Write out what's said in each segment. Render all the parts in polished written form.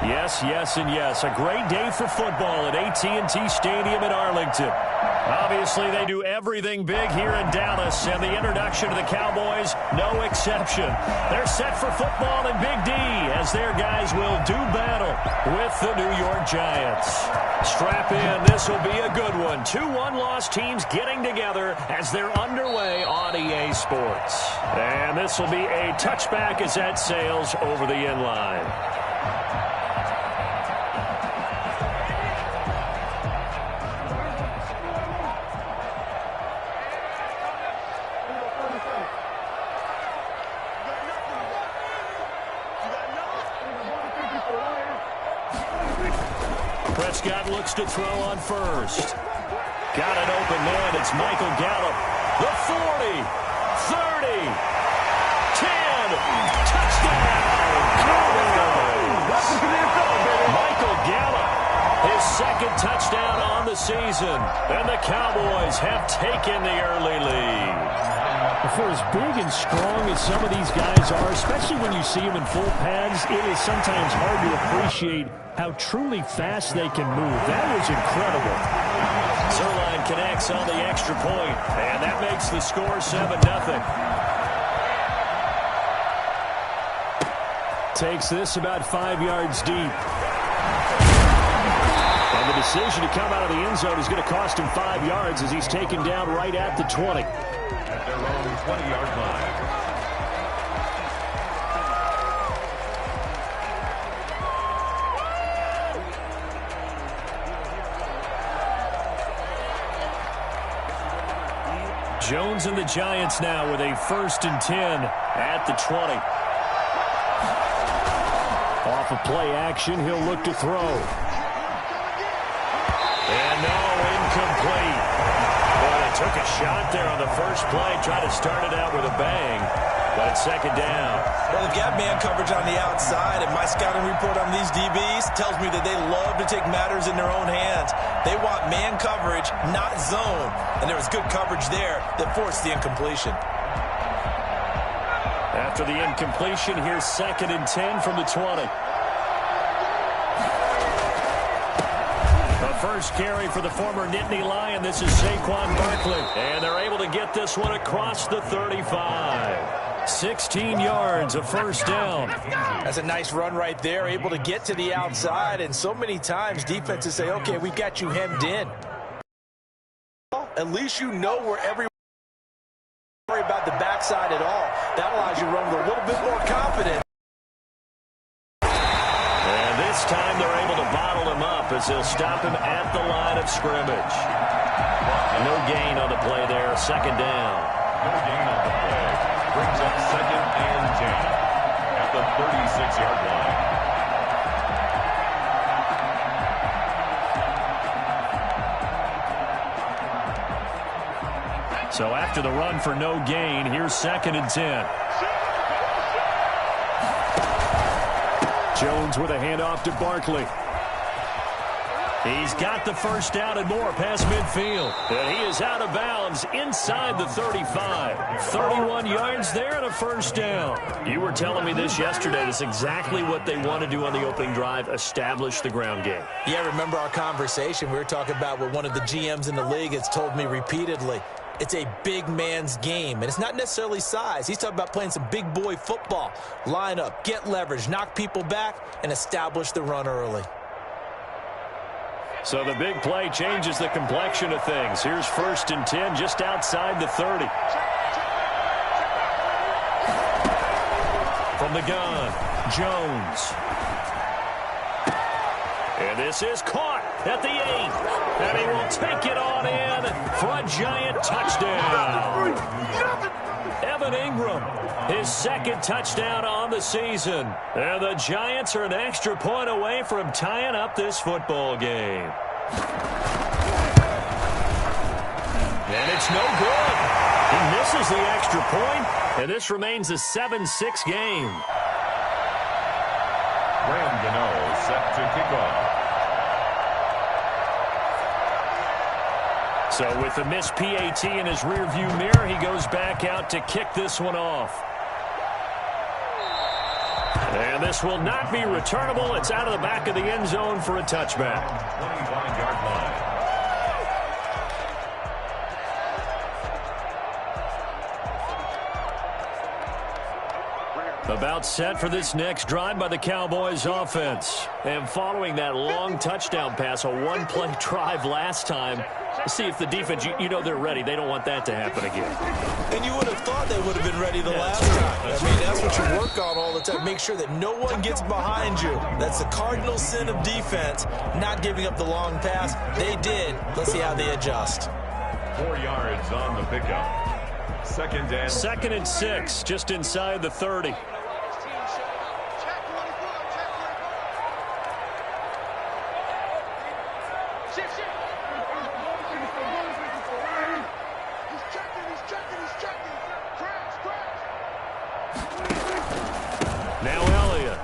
Yes, yes, and yes. A great day for football at AT&T Stadium in Arlington. Obviously, they do everything big here in Dallas, and the introduction to the Cowboys, no exception. They're set for football in Big D as their guys will do battle with the New York Giants. Strap in. This will be a good one. 2 one-loss teams getting together as they're underway on EA Sports. And this will be a touchback as that sails over the end line. Prescott looks to throw on first. Got an open man. It's Michael Gallup. The 40, 30, 10, touchdown! Michael Gallup, his second touchdown on the season. And the Cowboys have taken the early lead. For as big and strong as some of these guys are, especially when you see them in full pads, it is sometimes hard to appreciate how truly fast they can move. That was incredible. Zuerlein connects on the extra point, and that makes the score 7-0. Takes this about 5 yards deep. And the decision to come out of the end zone is going to cost him 5 yards as he's taken down right at the 20. At their own 20-yard line. Jones and the Giants now with a 1st and 10 at the 20. Off of play action, he'll look to throw. And no, incomplete. Boy, they took a shot there on the first play, tried to start it out with a bang, but it's 2nd down. Well, they've got man coverage on the outside, and my scouting report on these DBs tells me that they love to take matters in their own hands. They want man coverage, not zone, and there was good coverage there that forced the incompletion. After the incompletion, here's 2nd and 10 from the 20. The first carry for the former Nittany Lion. This is Saquon Barkley. And they're able to get this one across the 35. 16 yards, a 1st down. That's a nice run right there, able to get to the outside. And so many times defenses say, okay, we've got you hemmed in. At least you know where everyone worry about the backside at all. That allows you to run with a little bit more confidence. And this time they're able to bottle him up as they'll stop him at the line of scrimmage. No gain on the play there, 2nd down. No gain on the play. Brings up 2nd and 10 at the 36-yard line. So after the run for no gain, here's 2nd and 10. Jones with a handoff to Barkley. He's got the 1st down and more past midfield. And he is out of bounds inside the 35. 31 yards there and a 1st down. You were telling me this yesterday. That's exactly what they want to do on the opening drive, establish the ground game. Yeah, remember our conversation. We were talking about what one of the GMs in the league has told me repeatedly. It's a big man's game, and it's not necessarily size. He's talking about playing some big boy football. Line up, get leverage, knock people back, and establish the run early. So the big play changes the complexion of things. Here's 1st and 10 just outside the 30. From the gun, Jones. And this is caught at the 8. And he will take it on in for a Giant touchdown. Evan Ingram, his 2nd touchdown on the season. And the Giants are an extra point away from tying up this football game. And it's no good. He misses the extra point, and this remains a 7-6 game. Graham Gano set to kick off. So with the missed PAT in his rearview mirror, he goes back out to kick this one off. And this will not be returnable. It's out of the back of the end zone for a touchback. 25-yard line. About set for this next drive by the Cowboys offense. And following that long touchdown pass, a one-play drive last time, see if the defense, you know they're ready. They don't want that to happen again. And you would have thought they would have been ready the last time. I mean, that's what you work on all the time. Make sure that no one gets behind you. That's the cardinal sin of defense, not giving up the long pass. They did. Let's see how they adjust. 4 yards on the pickup. Second and 6, just inside the 30. Now Elliott.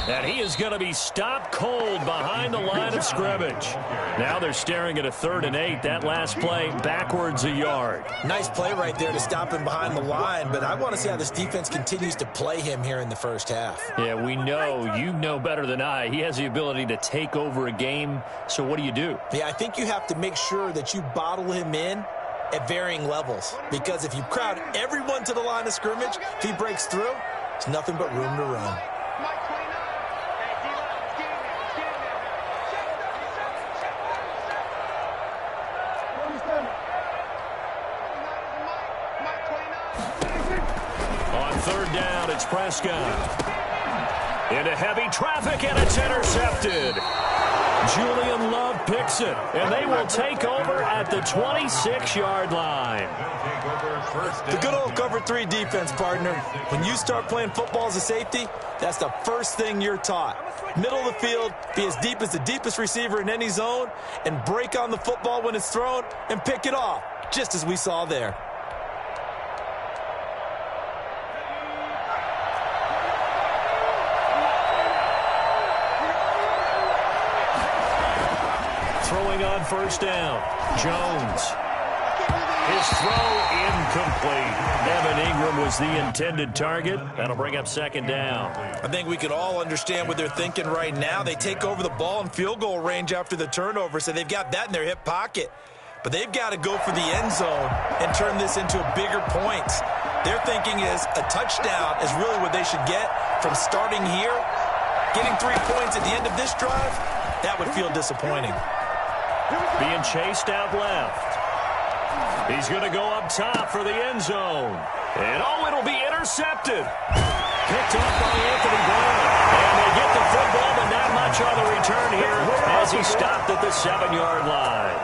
And he is going to be stopped cold behind the line of scrimmage. Now they're staring at a 3rd and 8. That last play backwards a yard. Nice play right there to stop him behind the line, but I want to see how this defense continues to play him here in the first half. Yeah, we know. You know better than I. He has the ability to take over a game. So what do you do? Yeah, I think you have to make sure that you bottle him in at varying levels, because if you crowd everyone to the line of scrimmage, if he breaks through, there's nothing but room to run. On 3rd down, it's Prescott. Into heavy traffic, and it's intercepted. Julian Love picks it, and they will take over at the 26-yard line. The good old cover 3 defense, partner. When you start playing football as a safety, that's the first thing you're taught. Middle of the field, be as deep as the deepest receiver in any zone, and break on the football when it's thrown and pick it off, just as we saw there. Throwing on 1st down, Jones. His throw incomplete. Evan Ingram was the intended target. That'll bring up 2nd down. I think we can all understand what they're thinking right now. They take over the ball in field goal range after the turnover, so they've got that in their hip pocket. But they've got to go for the end zone and turn this into a bigger points. Their thinking is a touchdown is really what they should get from starting here. Getting 3 points at the end of this drive, that would feel disappointing. Being chased out left. He's going to go up top for the end zone. And, it'll be intercepted. Picked off by Anthony Brown. And they get the football, but not much on the return here as he stopped at the 7-yard line.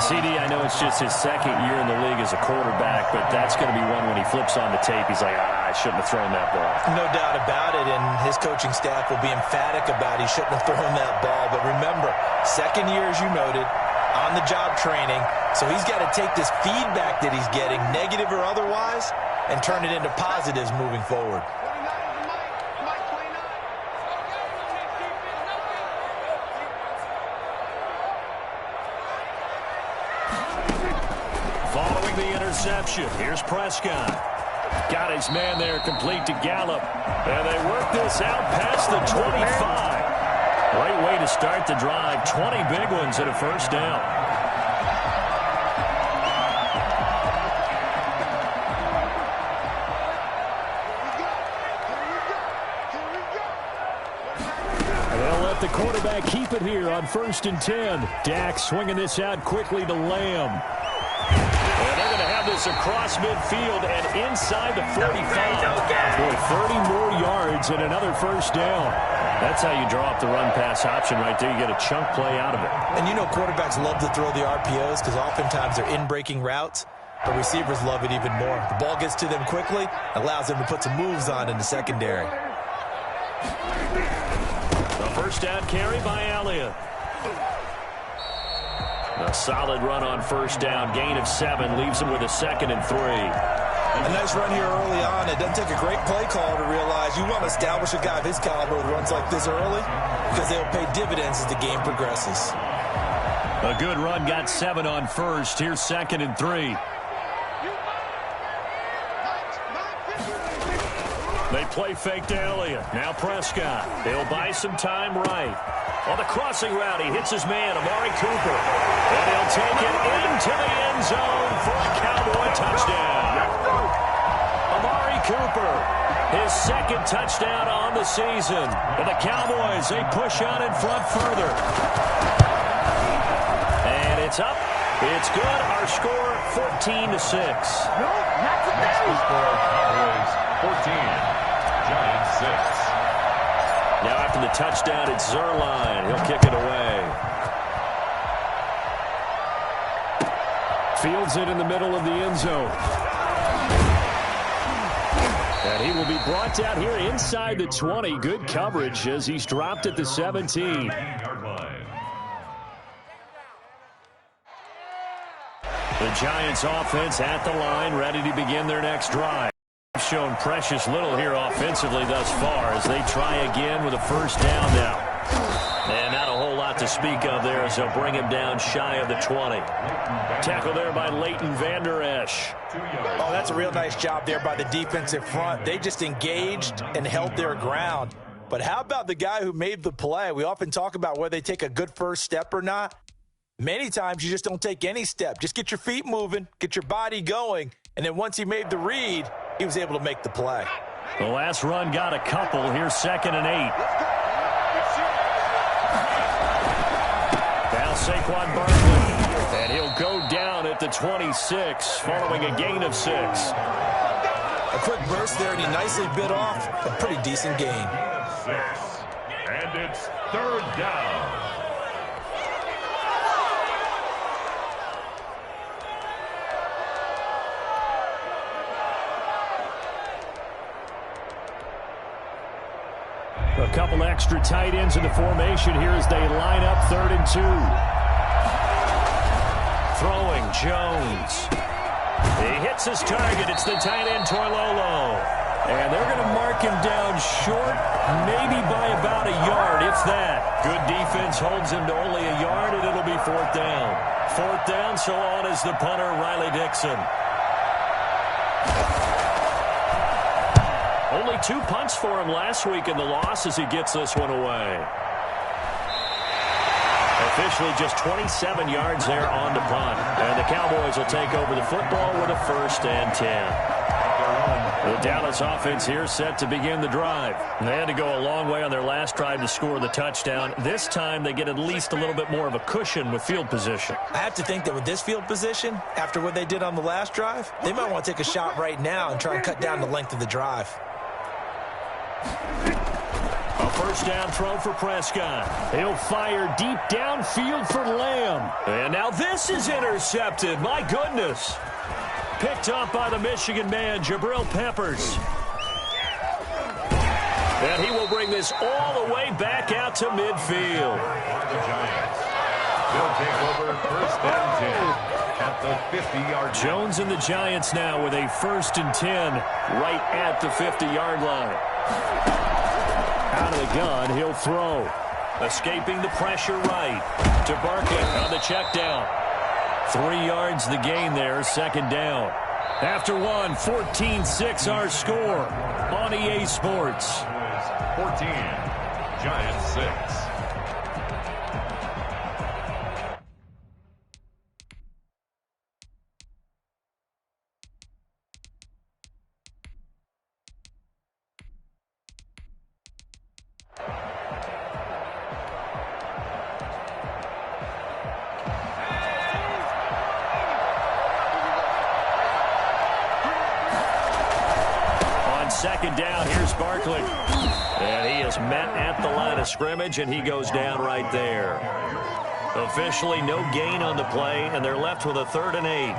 CD, I know it's just his 2nd year in the league as a quarterback, but that's going to be one when he flips on the tape. He's like, I shouldn't have thrown that ball. No doubt about it, and his coaching staff will be emphatic about he shouldn't have thrown that ball. But remember, 2nd year, as you noted, on-the-job training. So he's got to take this feedback that he's getting, negative or otherwise, and turn it into positives moving forward. Following the interception, here's Prescott. Got his man there complete to Gallup. And they work this out past the 25. Great way to start the drive. 20 big ones at a 1st down. The quarterback keep it here on 1st and 10. Dak swinging this out quickly to Lamb. And they're going to have this across midfield and inside the 45. For 30 more yards and another 1st down. That's how you draw up the run-pass option right there. You get a chunk play out of it. And you know quarterbacks love to throw the RPOs because oftentimes they're in-breaking routes. But receivers love it even more. The ball gets to them quickly, allows them to put some moves on in the secondary. The 1st down carry by Elliott. A solid run on 1st down. Gain of 7 leaves him with a 2nd and 3. A nice run here early on. It doesn't take a great play call to realize you want to establish a guy of his caliber with runs like this early because they'll pay dividends as the game progresses. A good run, got 7 on 1st. Here's 2nd and 3. They play fake to Elliott. Now Prescott. He'll buy some time right. On the crossing route, he hits his man, Amari Cooper. And he'll take it into the end zone for a Cowboy touchdown. Amari Cooper, his second touchdown on the season. And the Cowboys, they push out in front further. And it's up. It's good. Our score, 14-6. No, not today. Cowboys 14, Giants 6. Now after the touchdown, it's Zuerlein. He'll kick it away. Fields it in the middle of the end zone. And he will be brought down here inside the 20. Good coverage as he's dropped at the 17. The Giants offense at the line, ready to begin their next drive. They've shown precious little here offensively thus far as they try again with a first down now. And not a whole lot to speak of there as they'll bring him down shy of the 20. Tackle there by Leighton Vander Esch. Oh, that's a real nice job there by the defensive front. They just engaged and held their ground. But how about the guy who made the play? We often talk about whether they take a good first step or not. Many times you just don't take any step. Just get your feet moving, get your body going, and then once he made the read, he was able to make the play. The last run got a couple. Here's 2nd and 8. Now Saquon Barkley, and he'll go down at the 26 following a gain of 6. A quick burst there, and he nicely bit off a pretty decent gain. 6. And it's 3rd down. A couple extra tight ends in the formation here as they line up 3rd and 2. Throwing Jones. He hits his target. It's the tight end Toilolo. And they're going to mark him down short, maybe by about a yard, if that. Good defense holds him to only a yard, and it'll be 4th down. 4th down, so on is the punter, Riley Dixon. Only 2 punts for him last week in the loss as he gets this one away. Officially just 27 yards there on the punt. And the Cowboys will take over the football with a 1st and 10. The Dallas offense here set to begin the drive. They had to go a long way on their last drive to score the touchdown. This time they get at least a little bit more of a cushion with field position. I have to think that with this field position, after what they did on the last drive, they might want to take a shot right now and try and cut down the length of the drive. A first down throw for Prescott. He'll fire deep downfield for Lamb. And now this is intercepted. My goodness. Picked up by the Michigan man, Jabril Peppers. And he will bring this all the way back out to midfield. The Giants. They'll take over 1st and 10 at the 50-yard. Jones and the Giants now with a 1st and 10 right at the 50-yard line. Out of the gun, he'll throw. Escaping the pressure right to Barkley on the check down. 3 yards the gain there, 2nd down. After one, 14-6 our score on EA Sports. 14, Giants 6. Second down, here's Barkley. And he is met at the line of scrimmage, and he goes down right there. Officially no gain on the play, and they're left with a 3rd and 8.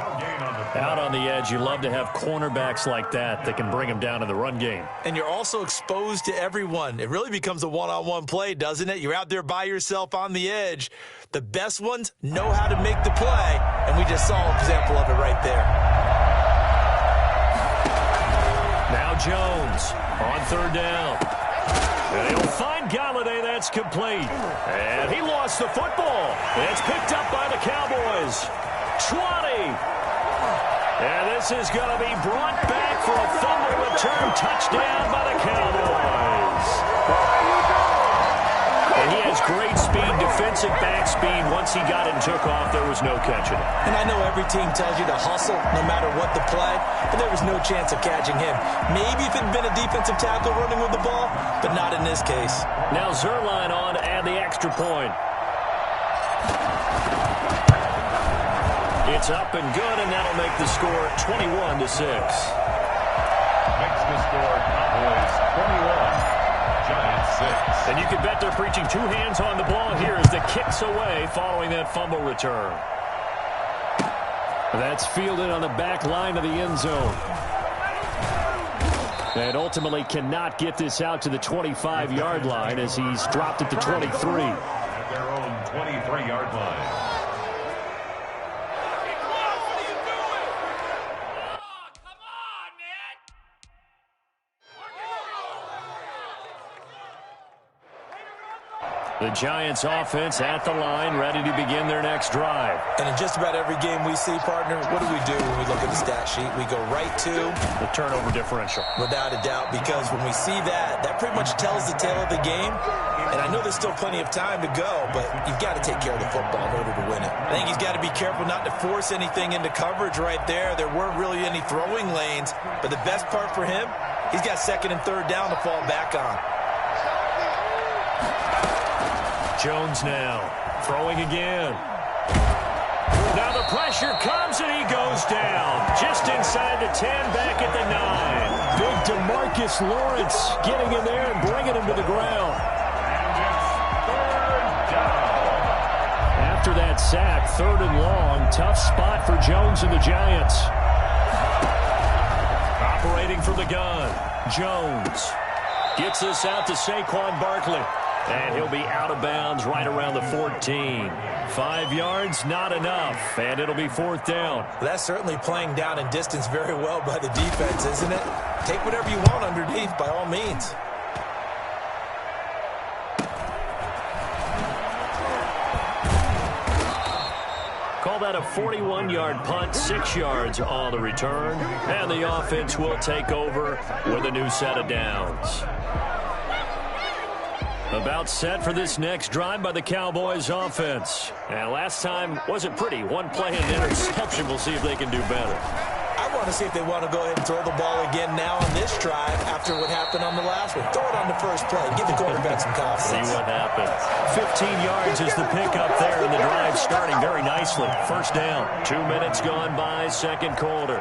Out on the edge, you love to have cornerbacks like that can bring them down in the run game. And you're also exposed to everyone. It really becomes a one-on-one play, doesn't it? You're out there by yourself on the edge. The best ones know how to make the play, and we just saw an example of it right there. Now Jones on 3rd down. And he'll find Galladay. That's complete. And he lost the football. It's picked up by the Cowboys. 20. And this is going to be brought back for a fumble return touchdown by the Cowboys. And he has great speed, defensive back speed. Once he got it and took off, there was no catching it. And I know every team tells you to hustle no matter what the play, but there was no chance of catching him. Maybe if it had been a defensive tackle running with the ball, but not in this case. Now Zuerlein on to add the extra point. It's up and good, and that'll make the score 21-6. Makes the score Cowboys 21, Giants 6. And you can bet they're preaching two hands on the ball here as the kick's away following that fumble return. That's fielded on the back line of the end zone. And ultimately cannot get this out to the 25-yard line as he's dropped it to 23. At their own 23-yard line. The Giants offense at the line, ready to begin their next drive. And in just about every game we see, partner, what do we do when we look at the stat sheet? We go right to the turnover differential. Without a doubt, because when we see that, that pretty much tells the tale of the game. And I know there's still plenty of time to go, but you've got to take care of the football in order to win it. I think he's got to be careful not to force anything into coverage right there. There weren't really any throwing lanes, but the best part for him, he's got second and third down to fall back on. Jones now, throwing again. Now the pressure comes and he goes down. Just inside the 10, back at the 9. Big DeMarcus Lawrence getting in there and bringing him to the ground. After that sack, third and long, tough spot for Jones and the Giants. Operating from the gun, Jones gets this out to Saquon Barkley. And he'll be out of bounds right around the 14. 5 yards, not enough. And it'll be fourth down. That's certainly playing down in distance very well by the defense, isn't it? Take whatever you want underneath, by all means. Call that a 41-yard punt, 6 yards on the return. And the offense will take over with a new set of downs. About set for this next drive by the Cowboys offense. And last time wasn't pretty. One play and interception. We'll see if they can do better. I want to see if they want to go ahead and throw the ball again now on this drive after what happened on the last one. Throw it on the first play. Give the quarterback some confidence. See what happens. 15 yards is the pickup there, and the drive starting very nicely. First down. 2 minutes gone by, second quarter.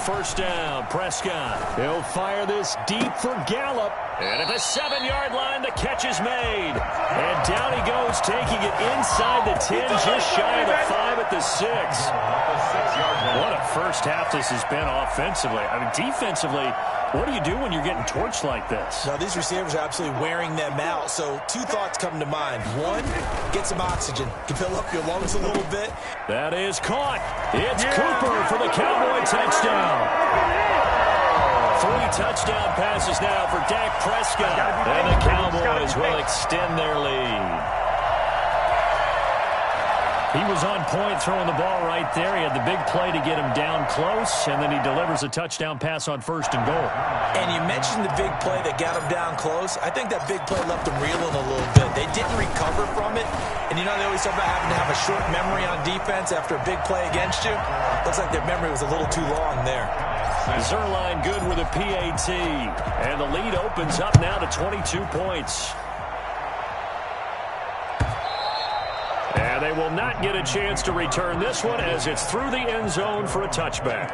First down, Prescott. He'll fire this deep for Gallup. And at the 7-yard line, the catch is made. And down he goes, taking it inside the 10, just shy of the 5 at the 6. What a first half this has been offensively. I mean, defensively, what do you do when you're getting torched like this? Now, these receivers are absolutely wearing them out. So, two thoughts come to mind. One, get some oxygen. You fill up your lungs a little bit. That is caught. It's Cooper for the Cowboy touchdown. 3 touchdown passes now for Dak Prescott. And the Cowboys will extend their lead. He was on point throwing the ball right there. He had the big play to get him down close, and then he delivers a touchdown pass on first and goal. And you mentioned the big play that got him down close. I think that big play left him reeling a little bit. They didn't recover from it. And you know, they always talk about having to have a short memory on defense after a big play against you. Looks like their memory was a little too long there. Zuerlein good with a PAT. And the lead opens up now to 22 points. And they will not get a chance to return this one as it's through the end zone for a touchback.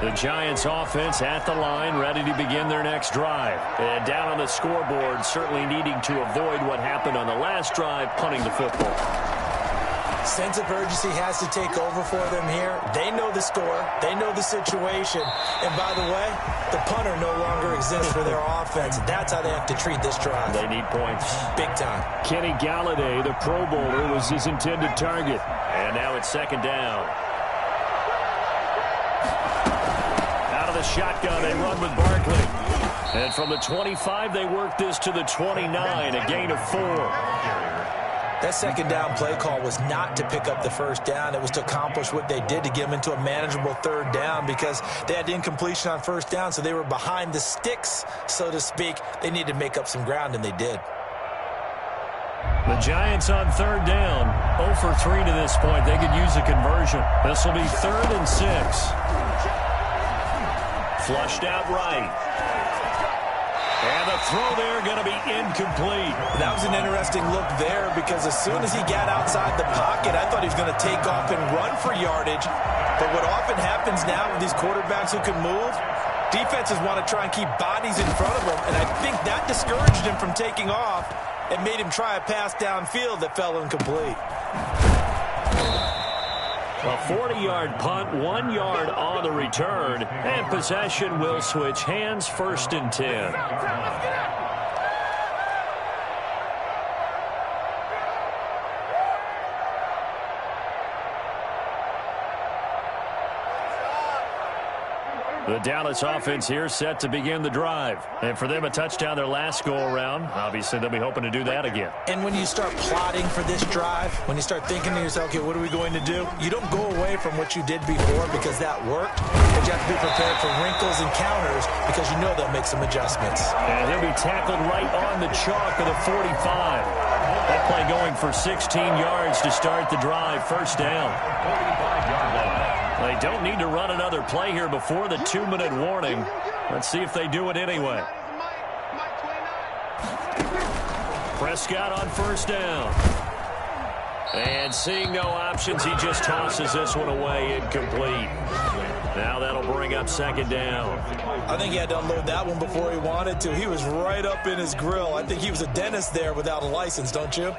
The Giants offense at the line, ready to begin their next drive. And down on the scoreboard, certainly needing to avoid what happened on the last drive, punting the football. Sense of urgency has to take over for them here. They know the score. They know the situation. And by the way, the punter no longer exists for their offense. That's how they have to treat this drive. They need points. Big time. Kenny Galladay, the Pro Bowler, was his intended target. And now it's second down. Out of the shotgun. They run with Barkley. And from the 25, they work this to the 29, a gain of 4. That second down play call was not to pick up the first down. It was to accomplish what they did, to get them into a manageable third down, because they had incompletion on first down, so they were behind the sticks, so to speak. They needed to make up some ground, and they did. The Giants on third down, 0 for 3 to this point. They could use a conversion. This will be 3rd and 6. Flushed out right. And the throw there going to be incomplete. That was an interesting look there, because as soon as he got outside the pocket, I thought he was going to take off and run for yardage. But what often happens now with these quarterbacks who can move, defenses want to try and keep bodies in front of them, and I think that discouraged him from taking off and made him try a pass downfield that fell incomplete. A 40-yard punt, 1 yard on the return, and possession will switch hands, 1st and 10. The Dallas offense here set to begin the drive. And for them, a touchdown their last go-around. Obviously, they'll be hoping to do that again. And when you start plotting for this drive, when you start thinking to yourself, okay, what are we going to do? You don't go away from what you did before because that worked. But you have to be prepared for wrinkles and counters because you know they'll make some adjustments. And he'll be tackled right on the chalk of the 45. That play going for 16 yards to start the drive. 1st down. 45-yard line. They don't need to run another play here before the 2-minute warning. Let's see if they do it anyway. Prescott on 1st down. And seeing no options, he just tosses this one away, incomplete. Now that'll bring up 2nd down. I think he had to unload that one before he wanted to. He was right up in his grill. I think he was a dentist there without a license, don't you?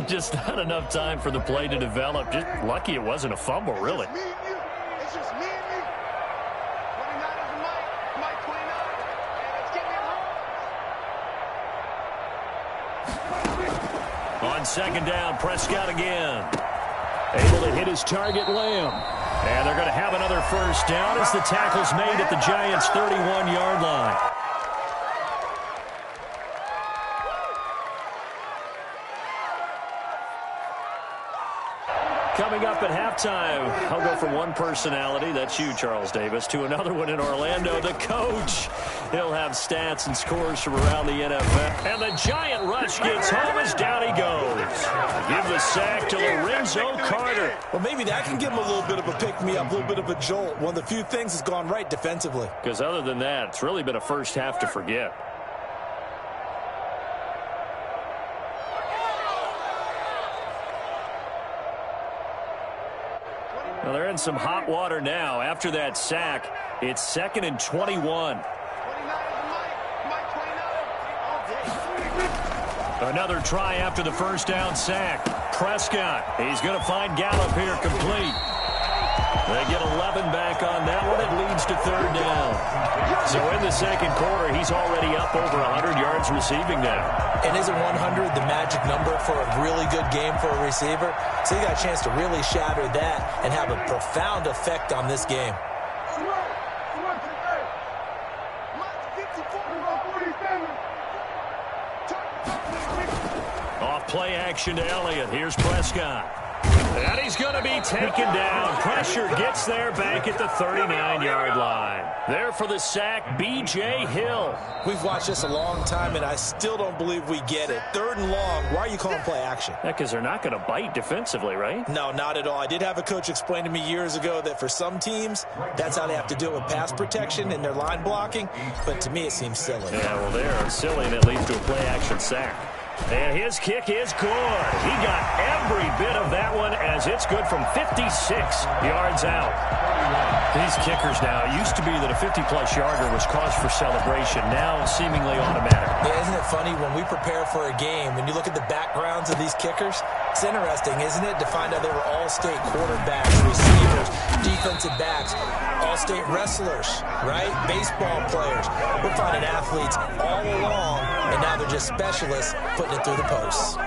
Just not enough time for the play to develop. Just lucky it wasn't a fumble, really. It's just me and you. 29 is Mike 29, and it's getting it wrong. On 2nd down, Prescott again. Able to hit his target, Lamb. And they're going to have another 1st down as the tackle's made at the Giants' 31-yard line. Coming up at halftime, I'll go from one personality, that's you, Charles Davis, to another one in Orlando, the coach. He'll have stats and scores from around the NFL. And the Giant rush gets home as down he goes. Give the sack to Lorenzo Carter. Well, maybe that can give him a little bit of a pick-me-up, a little bit of a jolt. One of the few things that's gone right defensively. Because other than that, it's really been a first half to forget. Well, they're in some hot water now. After that sack, it's 2nd and 21. Another try after the 1st down sack. Prescott, he's going to find Gallup here complete. They get 11 back on that one. It leads to 3rd down. So in the 2nd quarter, he's already up over 100 yards receiving now. And isn't 100 the magic number for a really good game for a receiver? So you got a chance to really shatter that and have a profound effect on this game. Off play action to Elliott. Here's Prescott. And he's going to be taken down. Pressure gets there back at the 39-yard line. There for the sack, B.J. Hill. We've watched this a long time, and I still don't believe we get it. 3rd and long. Why are you calling play action? Yeah, because they're not going to bite defensively, right? No, not at all. I did have a coach explain to me years ago that for some teams, that's how they have to deal with pass protection and their line blocking. But to me, it seems silly. Yeah, well, they're silly, and it leads to a play-action sack. And his kick is good. He got every bit of that one as it's good from 56 yards out. These kickers now, it used to be that a 50-plus yarder was cause for celebration. Now seemingly automatic. Yeah, isn't it funny when we prepare for a game, when you look at the backgrounds of these kickers, it's interesting, isn't it, to find out they were all-state quarterbacks, receivers, defensive backs, all-state wrestlers, right? Baseball players. We're finding athletes all along, and now they're just specialists putting it through the posts.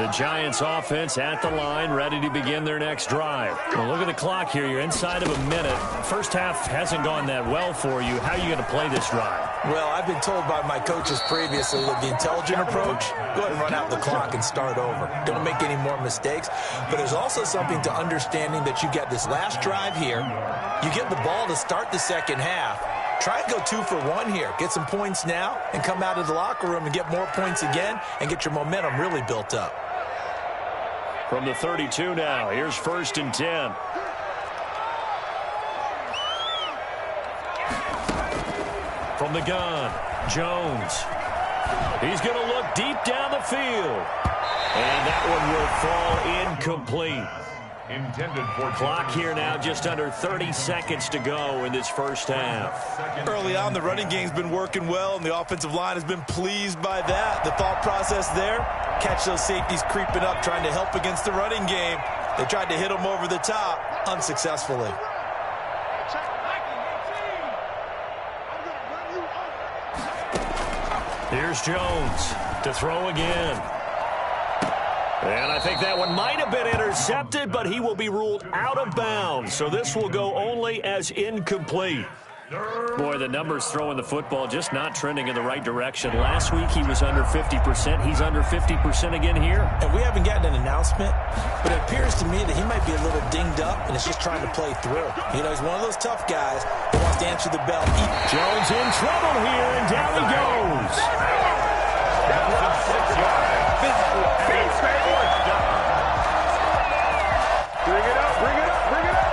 The Giants offense at the line, ready to begin their next drive. Well, look at the clock here. You're inside of a minute. First half hasn't gone that well for you. How are you going to play this drive? Well, I've been told by my coaches previously that the intelligent approach, go ahead and run out the clock and start over. Don't make any more mistakes. But there's also something to understanding that you get this last drive here. You get the ball to start the second half. Try and go 2 for 1 here. Get some points now and come out of the locker room and get more points again and get your momentum really built up. From the 32 now, here's 1st and 10. From the gun, Jones. He's going to look deep down the field. And that one will fall incomplete. Intended for clock here now, just under 30 seconds to go in this first half. Early on, the running game's been working well, and the offensive line has been pleased by that. The thought process there, catch those safeties creeping up, trying to help against the running game. They tried to hit them over the top, unsuccessfully. Here's Jones to throw again. And I think that one might have been intercepted, but he will be ruled out of bounds. So this will go only as incomplete. Boy, the numbers throwing the football just not trending in the right direction. Last week he was under 50%. He's under 50% again here. And we haven't gotten an announcement, but it appears to me that he might be a little dinged up and is just trying to play through. You know, he's one of those tough guys who wants to answer the bell. Jones in trouble here, and down he goes. Bring it up, bring it up, bring it up.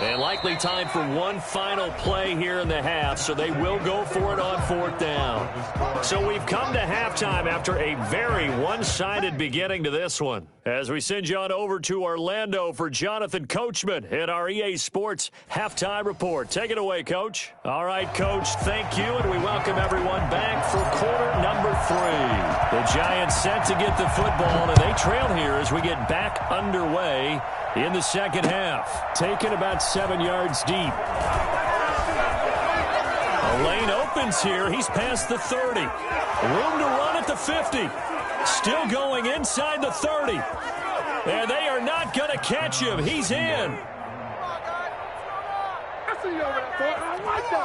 And likely time for one final play here in the half, so they will go for it on 4th down. So we've come to halftime after a very one-sided beginning to this one. As we send you on over to Orlando for Jonathan Coachman in our EA Sports Halftime Report. Take it away, Coach. All right, Coach, thank you, and we welcome everyone back for quarter number 3. The Giants set to get the football, and they trail here as we get back underway in the second half. Taken about 7 yards deep. A lane opens here. He's past the 30. Room to run at the 50. Still going inside the 30. And they are not going to catch him. He's in.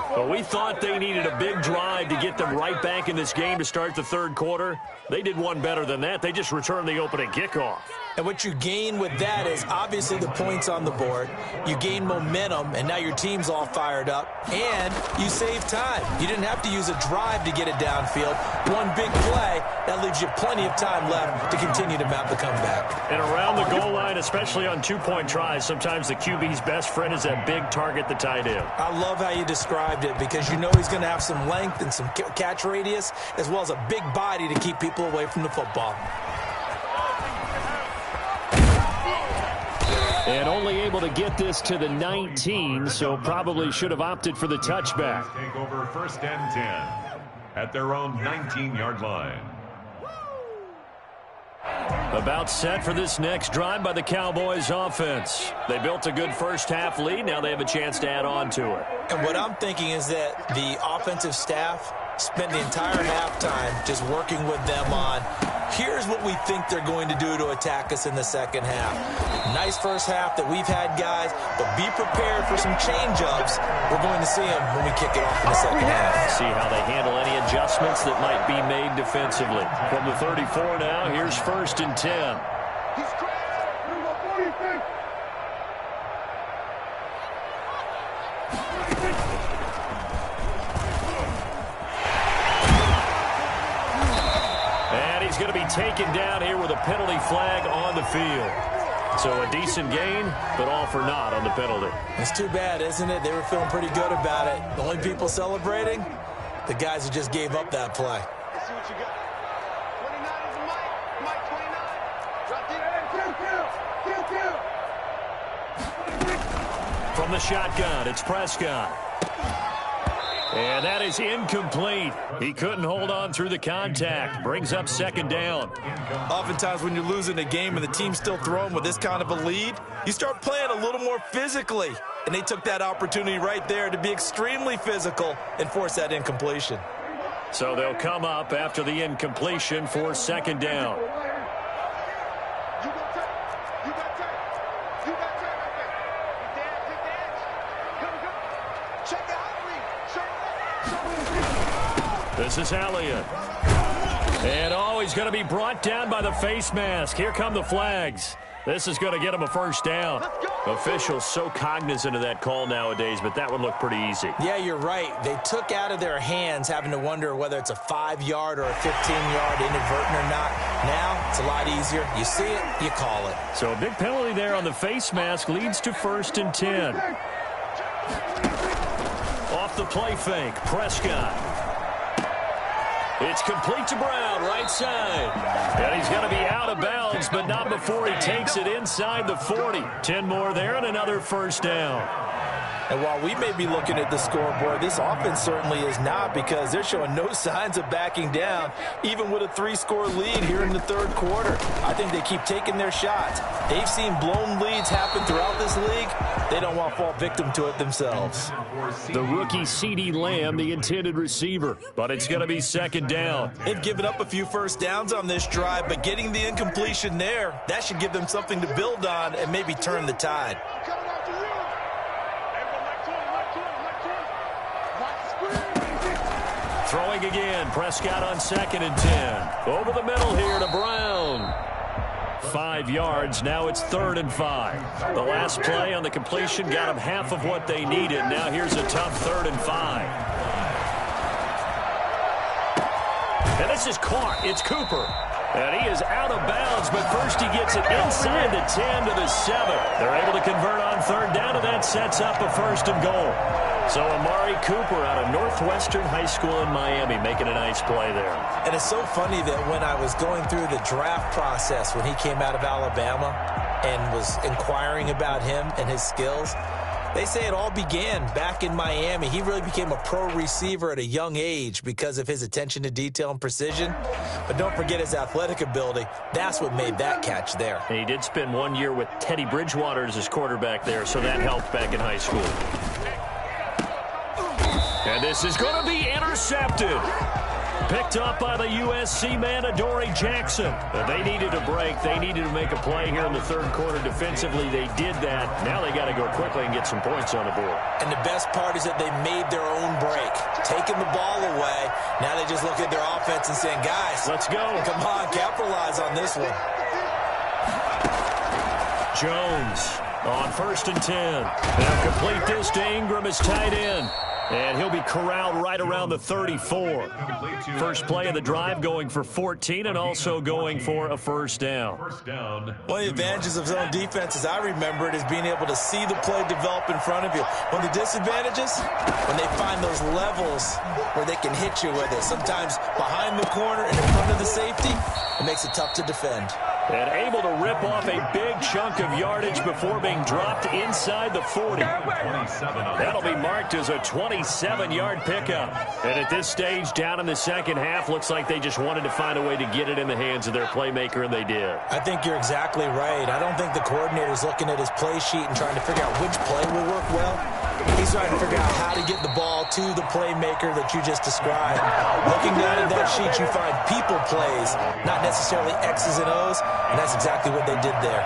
But we thought they needed a big drive to get them right back in this game to start the third quarter. They did one better than that. They just returned the opening kickoff. And what you gain with that is obviously the points on the board. You gain momentum, and now your team's all fired up. And you save time. You didn't have to use a drive to get it downfield. One big play, that leaves you plenty of time left to continue to mount the comeback. And around the goal line, especially on two-point tries, sometimes the QB's best friend is that big target, the tight end. I love how you described it because you know he's going to have some length and some catch radius as well as a big body to keep people away from the football. And only able to get this to the 19, so probably should have opted for the touchback. Take over 1st and 10 at their own 19-yard line. About set for this next drive by the Cowboys offense. They built a good first half lead. Now they have a chance to add on to it. And what I'm thinking is that the offensive staff spent the entire halftime just working with them on here's what we think they're going to do to attack us in the second half. Nice first half that we've had, guys, but be prepared for some change-ups. We're going to see them when we kick it off in the second half. See how they handle any adjustments that might be made defensively. From the 34 now, here's 1st and 10. And he's going to be taken down here with a penalty flag on the field. So a decent gain, but all for naught on the penalty. It's too bad, isn't it? They were feeling pretty good about it. The only people celebrating, the guys who just gave up that play. Let's see what you got. 29 is Mike 29. Drop the From the shotgun, it's Prescott. And that is incomplete. He couldn't hold on through the contact. Brings up second down. Oftentimes when you're losing a game and the team's still throwing with this kind of a lead, you start playing a little more physically. And they took that opportunity right there to be extremely physical and force that incompletion. So they'll come up after the incompletion for second down. This is Elliott. And he's going to be brought down by the face mask. Here come the flags. This is going to get him a first down. Officials so cognizant of that call nowadays, but that would look pretty easy. Yeah, you're right. They took out of their hands having to wonder whether it's a 5-yard or a 15-yard inadvertent or not. Now, it's a lot easier. You see it, you call it. So a big penalty there on the face mask leads to 1st and 10. Off the play fake, Prescott. It's complete to Brown, right side. And he's going to be out of bounds, but not before he takes it inside the 40. 10 more there and another first down. And while we may be looking at the scoreboard, this offense certainly is not, because they're showing no signs of backing down, even with a 3-score lead here in the third quarter. I think they keep taking their shots. They've seen blown leads happen throughout this league. They don't want to fall victim to it themselves. The rookie CeeDee Lamb, the intended receiver, but it's going to be second down. They've given up a few first downs on this drive, but getting the incompletion there, that should give them something to build on and maybe turn the tide. Throwing again, Prescott on 2nd and 10. Over the middle here to Brown. 5 yards, now it's 3rd and 5. The last play on the completion got them half of what they needed. Now here's a tough 3rd and 5. And this is caught, it's Cooper. And he is out of bounds, but first he gets it inside the 10 to the 7. They're able to convert on 3rd down, and that sets up a 1st and goal. So Amari Cooper out of Northwestern High School in Miami making a nice play there. And it's so funny that when I was going through the draft process when he came out of Alabama and was inquiring about him and his skills, they say it all began back in Miami. He really became a pro receiver at a young age because of his attention to detail and precision. But don't forget his athletic ability. That's what made that catch there. And he did spend 1 year with Teddy Bridgewater as his quarterback there, so that helped back in high school. And this is going to be intercepted. Picked up by the USC man, Adoree Jackson. They needed a break. They needed to make a play here in the third quarter defensively. They did that. Now they got to go quickly and get some points on the board. And the best part is that they made their own break. Taking the ball away. Now they just look at their offense and saying, guys, let's go. Come on, capitalize on this one. Jones on 1st and 10. Now complete this to Ingram as tight end. And he'll be corralled right around the 34. First play of the drive going for 14 and also going for a first down. One of the advantages of zone defense, as I remember it, is being able to see the play develop in front of you. One of the disadvantages, when they find those levels where they can hit you with it. Sometimes behind the corner and in front of the safety, it makes it tough to defend. And able to rip off a big chunk of yardage before being dropped inside the 40. That'll be marked as a 27-yard pickup. And at this stage, down in the second half, looks like they just wanted to find a way to get it in the hands of their playmaker, and they did. I think you're exactly right. I don't think the coordinator's looking at his play sheet and trying to figure out which play will work well. He's trying to figure out how to get the ball to the playmaker that you just described. Looking down at that sheet, you find people plays, not necessarily X's and O's. And that's exactly what they did there.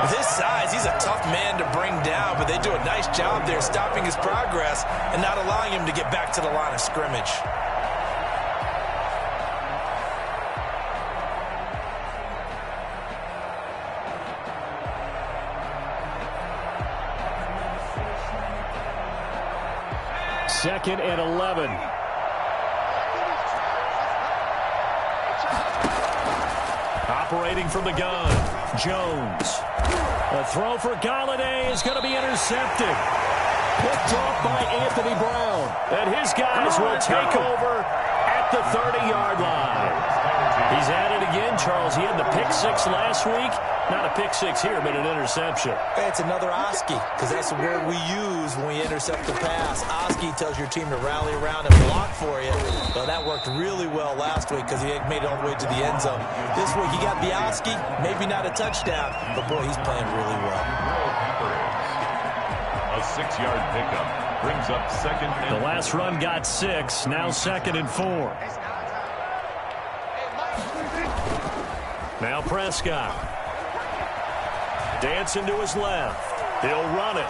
With his size, he's a tough man to bring down, but they do a nice job there stopping his progress and not allowing him to get back to the line of scrimmage. Second and 11. Operating from the gun, Jones. A throw for Galladay is going to be intercepted. Picked off by Anthony Brown. And his guys will take over at the 30-yard line. He's at it again, Charles, he had the pick six last week. Not a pick six here, but an interception. It's another Oski, because that's the word we use when we intercept the pass. Oski tells your team to rally around and block for you. Well, that worked really well last week because he made it all the way to the end zone. This week, he got the Oski, maybe not a touchdown, but, boy, he's playing really well. A 6-yard pickup brings up second and the last run got 6, now 2nd and 4. Now Prescott. Dancing to his left. He'll run it.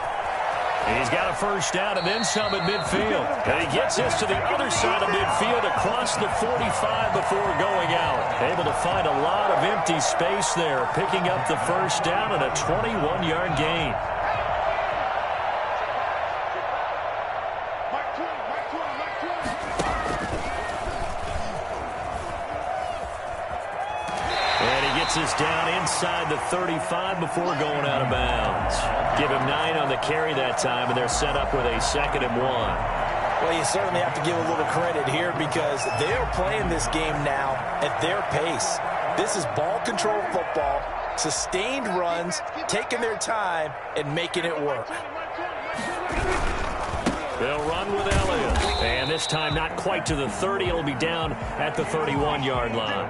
He's got a first down and then some at midfield. And he gets this to the other side of midfield across the 45 before going out. Able to find a lot of empty space there, picking up the first down and a 21-yard gain. Is down inside the 35 before going out of bounds. Give him 9 on the carry that time, and they're set up with a 2nd and 1. Well, you certainly have to give a little credit here because they're playing this game now at their pace. This is ball control football, sustained runs, taking their time, and making it work. They'll run with Elliott. And this time not quite to the 30. It'll be down at the 31-yard line.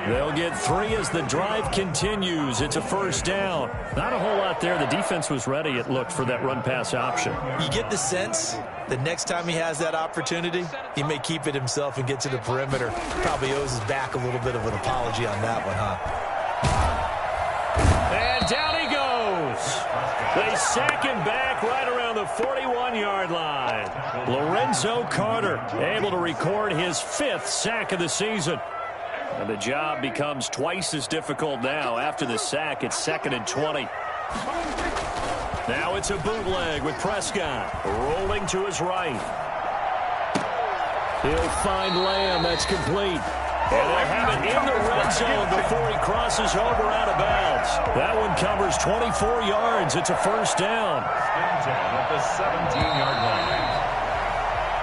They'll get 3 as the drive continues. It's a first down. Not a whole lot there. The defense was ready, it looked, for that run-pass option. You get the sense that next time he has that opportunity, he may keep it himself and get to the perimeter. Probably owes his back a little bit of an apology on that one, huh? And down he goes. They sack him back right around the 41-yard line. Lorenzo Carter able to record his 5th sack of the season. And the job becomes twice as difficult now. After the sack, it's 2nd and 20. Now it's a bootleg with Prescott rolling to his right. He'll find Lamb. That's complete. And they'll have it in the red zone before he crosses over out of bounds. That one covers 24 yards. It's a first down. At the 17-yard line.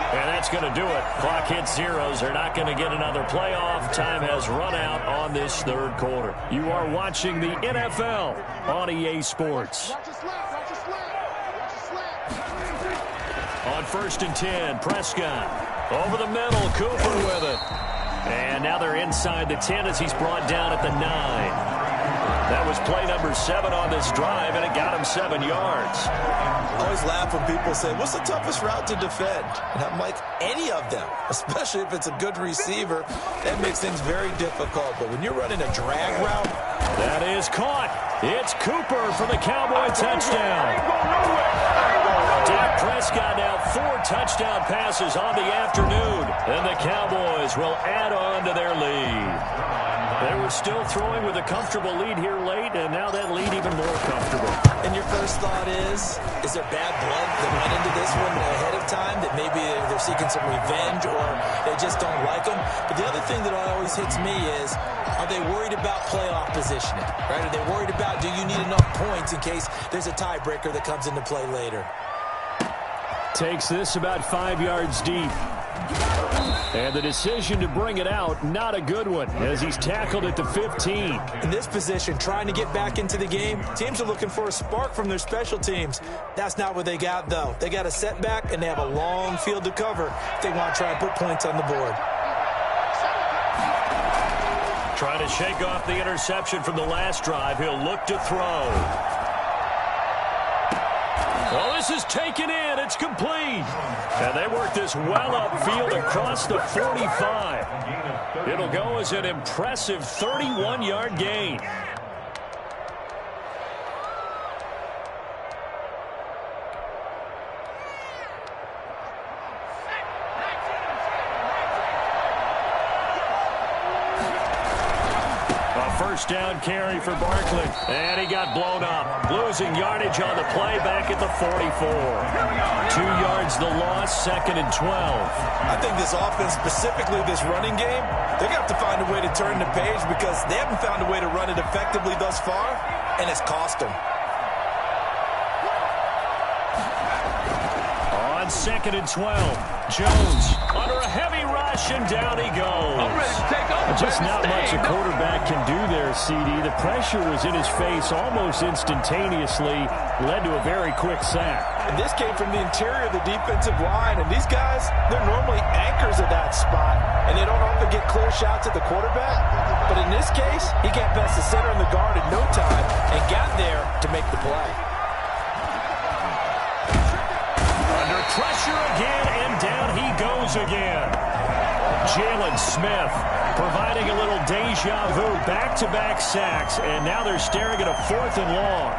And that's going to do it. Clock hits zeros. They're not going to get another playoff. Time has run out on this 3rd quarter. You are watching the NFL on EA Sports. On 1st and 10, Prescott. Over the middle, Cooper with it. And now they're inside the 10 as he's brought down at the 9. That was play number 7 on this drive, and it got him 7 yards. I always laugh when people say, what's the toughest route to defend? And I'm like, any of them, especially if it's a good receiver. That makes things very difficult. But when you're running a drag route. That is caught. It's Cooper for the Cowboy touchdown. Dak Prescott now 4 touchdown passes on the afternoon. And the Cowboys will add on to their lead. They were still throwing with a comfortable lead here late, and now that lead even more comfortable. And your first thought is there bad blood that went into this one ahead of time, that maybe they're seeking some revenge or they just don't like them? But the other thing that always hits me is, are they worried about playoff positioning? Right? Are they worried about, do you need enough points in case there's a tiebreaker that comes into play later? Takes this about 5 yards deep. And the decision to bring it out, not a good one, as he's tackled at the 15. In this position, trying to get back into the game, teams are looking for a spark from their special teams. That's not what they got, though. They got a setback, and they have a long field to cover if they want to try and put points on the board. Trying to shake off the interception from the last drive. He'll look to throw. Well, this is taken in. It's complete. And they work this well upfield across the 45. It'll go as an impressive 31-yard gain. First down carry for Barkley. And he got blown up. Losing yardage on the play back at the 44. 2 yards the loss, 2nd and 12. I think this offense, specifically this running game, they're going to have to find a way to turn the page because they haven't found a way to run it effectively thus far, and it's cost them. On 2nd and 12, Jones under a heavy rush, and down he goes. Just not much a quarterback can do there, CD. The pressure was in his face almost instantaneously, led to a very quick sack. And this came from the interior of the defensive line. And these guys, they're normally anchors of that spot, and they don't often get clear shots at the quarterback. But in this case, he got past the center and the guard in no time and got there to make the play. Under pressure again, and down he goes again. Jalen Smith providing a little deja vu, back-to-back sacks, and now they're staring at a 4th and long.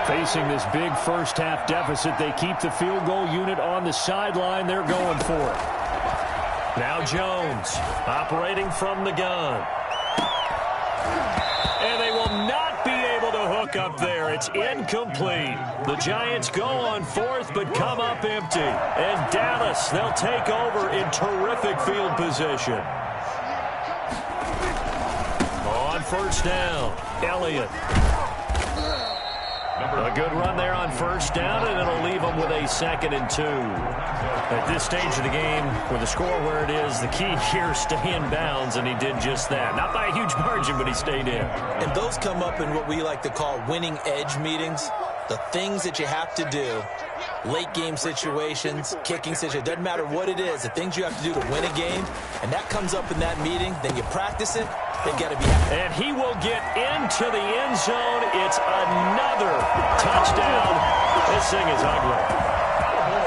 Facing this big first-half deficit, they keep the field goal unit on the sideline. They're going for it. Now Jones operating from the gun. And they will not be able to hook up there. It's incomplete. The Giants go on 4th but come up empty. And Dallas, they'll take over in terrific field position. On 1st down, Elliott. A good run there on 1st down, and it'll leave them with a 2nd and 2. At this stage of the game, with the score where it is, the key here, stay in bounds, and he did just that. Not by a huge margin, but he stayed in. And those come up in what we like to call winning edge meetings. The things that you have to do, late game situations, kicking situations, doesn't matter what it is, the things you have to do to win a game, and that comes up in that meeting, then you practice it, they've got to be happy. And he will get into the end zone. It's another touchdown. This thing is ugly.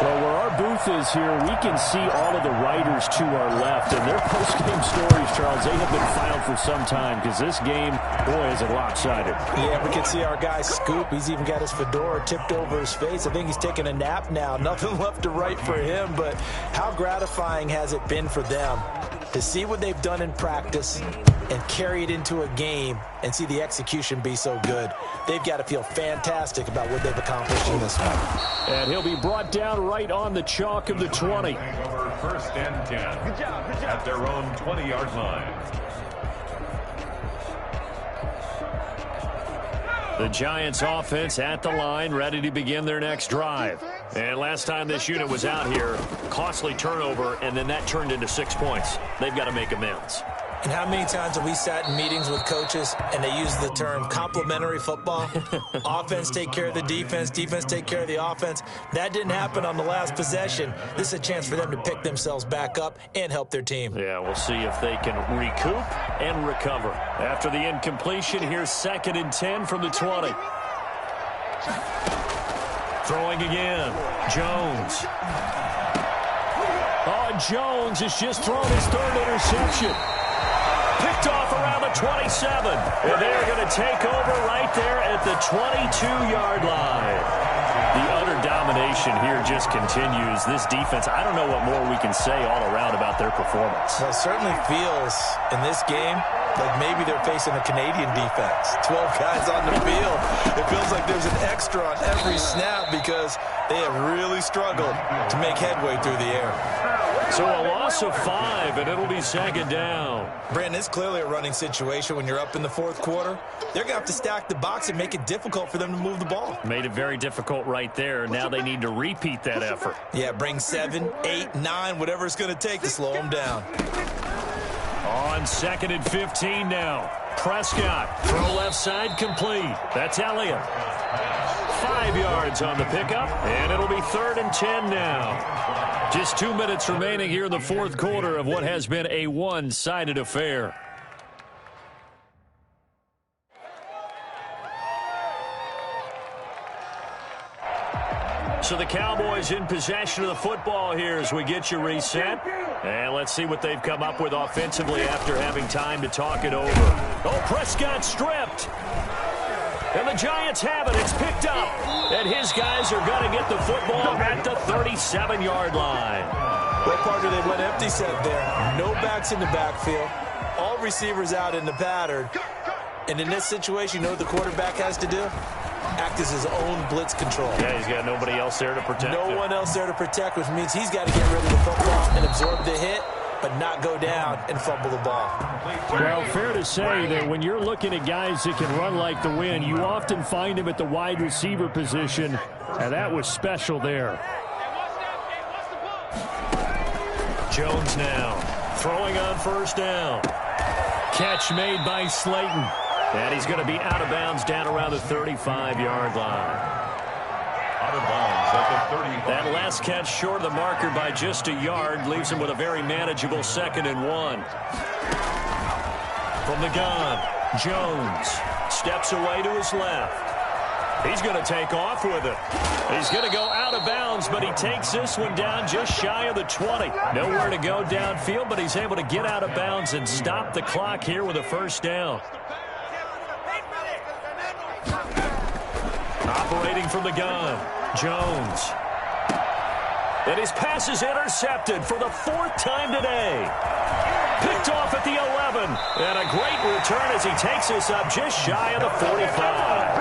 Well, where our booth is here, we can see all of the writers to our left. And their post-game stories, Charles, they have been filed for some time because this game, boy, is it lopsided. Yeah, we can see our guy Scoop. He's even got his fedora tipped over his face. I think he's taking a nap now. Nothing left to write for him, but how gratifying has it been for them to see what they've done in practice and carry it into a game and see the execution be so good. They've got to feel fantastic about what they've accomplished in this one. And he'll be brought down right on the chalk of the 20. Over 1st and 10 at their own 20-yard line. The Giants offense at the line, ready to begin their next drive. And last time this unit was out here, costly turnover, and then that turned into 6 points. They've got to make amends. And how many times have we sat in meetings with coaches and they use the term complementary football? Offense take care of the defense, defense take care of the offense. That didn't happen on the last possession. This is a chance for them to pick themselves back up and help their team. Yeah, we'll see if they can recoup and recover. After the incompletion, here's 2nd and 10 from the 20. Throwing again, Jones. Oh, Jones has just thrown his 3rd interception. Picked off around the 27. And they're going to take over right there at the 22-yard line. The utter domination here just continues. This defense, I don't know what more we can say all around about their performance. Well, it certainly feels in this game like maybe they're facing a Canadian defense. 12 guys on the field. It feels like there's an extra on every snap because they have really struggled to make headway through the air. So a loss of 5, and it'll be 2nd down. Brandon, it's clearly a running situation when you're up in the 4th quarter. They're going to have to stack the box and make it difficult for them to move the ball. Made it very difficult right there. Now they need to repeat that effort. Yeah, bring 7, 8, 9, whatever it's going to take to slow them down. On 2nd and 15 now. Prescott, throw left side complete. That's Elliott. 5 yards on the pickup, and it'll be 3rd and 10 now. Just 2 minutes remaining here in the 4th quarter of what has been a one-sided affair. So the Cowboys in possession of the football here as we get you reset. And let's see what they've come up with offensively after having time to talk it over. Oh, Prescott stripped. And the Giants have it. It's picked up. And his guys are going to get the football at the 37-yard line. What partner they went empty set there. No backs in the backfield. All receivers out in the pattern. And in this situation, you know what the quarterback has to do? Act as his own blitz control. Yeah, he's got nobody else there to protect No him. one else there to protect, which means he's got to get rid of the football and absorb the hit, but not go down and fumble the ball. Well, fair to say that when you're looking at guys that can run like the wind, you often find him at the wide receiver position, and that was special there. Jones now throwing on 1st down. Catch made by Slayton. And he's going to be out of bounds down around the 35-yard line. Out of bounds at the 35. That last catch short of the marker by just a yard leaves him with a very manageable 2nd and 1. From the gun, Jones steps away to his left. He's going to take off with it. He's going to go out of bounds, but he takes this one down just shy of the 20. Nowhere to go downfield, but he's able to get out of bounds and stop the clock here with a first down. Operating from the gun, Jones. And his pass is intercepted for the 4th time today. Picked off at the 11. And a great return as he takes this up just shy of the 45.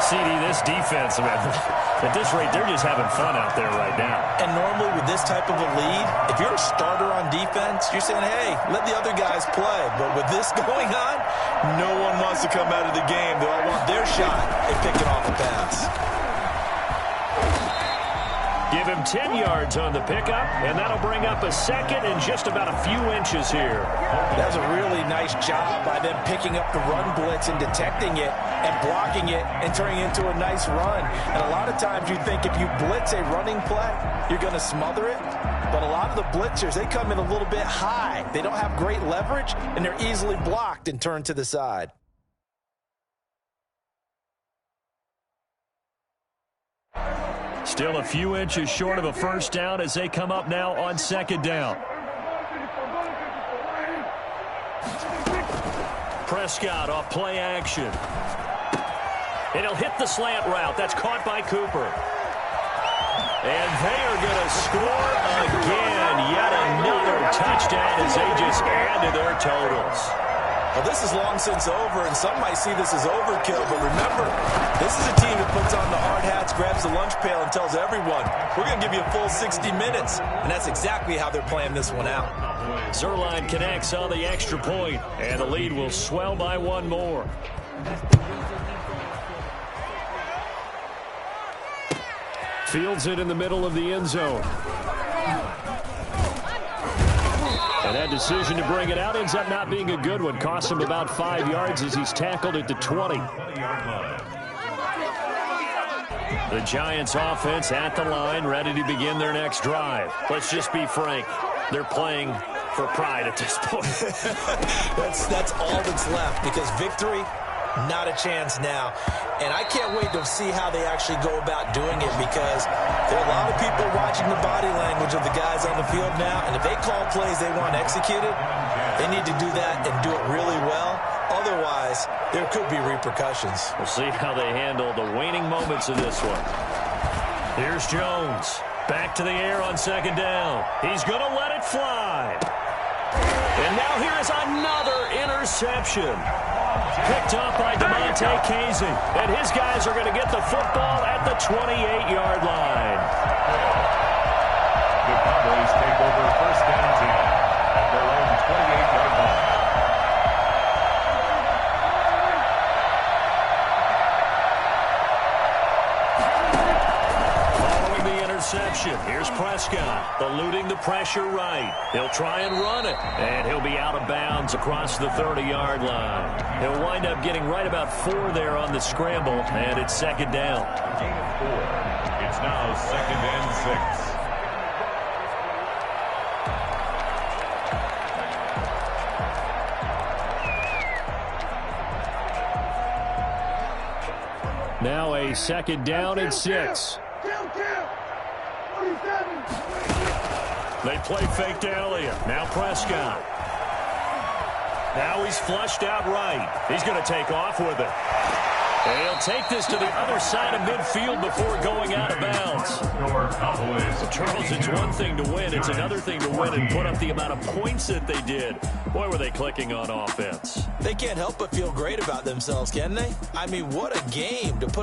CD, this defense, man, at this rate, they're just having fun out there right now. And normally with this type of a lead, if you're a starter on defense, you're saying, hey, let the other guys play. But with this going on, no one wants to come out of the game. They all want their shot at picking off a pass. Give him 10 yards on the pickup, and that'll bring up a 2nd and just about a few inches here. That's a really nice job by them picking up the run blitz and detecting it and blocking it and turning it into a nice run. And a lot of times you think if you blitz a running play, you're going to smother it. But a lot of the blitzers, they come in a little bit high. They don't have great leverage, and they're easily blocked and turned to the side. Still a few inches short of a first down as they come up now on 2nd down. Prescott off play action. And he'll hit the slant route. That's caught by Cooper. And they are going to score again. Yet another touchdown as they just add to their totals. Well, this is long since over, and some might see this as overkill, but remember, this is a team that puts on the hard hats, grabs the lunch pail, and tells everyone, we're going to give you a full 60 minutes, and that's exactly how they're playing this one out. Zuerlein connects on the extra point, and the lead will swell by 1 more. Fields it in the middle of the end zone. And that decision to bring it out ends up not being a good one. Costs him about 5 yards as he's tackled at the 20. The Giants offense at the line, ready to begin their next drive. Let's just be frank. They're playing for pride at this point. That's all that's left, because victory, not a chance now. And I can't wait to see how they actually go about doing it, because there are a lot of people watching the body language of the guys on the field now, and if they call plays they want executed, they need to do that and do it really well. Otherwise, there could be repercussions. We'll see how they handle the waning moments of this one. Here's Jones. Back to the air on 2nd down. He's going to let it fly. And now here is another interception. Picked up by Damontae Kazee. And his guys are going to get the football at the 28-yard line. The Cowboys take over 1st and 10 at their own 28-yard line. Following the interception, here's Prescott, eluding the pressure right. He'll try and run it, and he'll be out of bounds across the 30-yard line. He'll wind up getting right about 4 there on the scramble, and it's 2nd down. Gain of 4. It's now 2nd and 6. Now a 2nd down and 6. They play fake to Elliott. Now Prescott. Now he's flushed out right. He's going to take off with it. And he'll take this to the other side of midfield before going out of bounds. Charles, it's one thing to win. It's another thing to win and put up the amount of points that they did. Boy, were they clicking on offense. They can't help but feel great about themselves, can they? I mean, what a game to put up.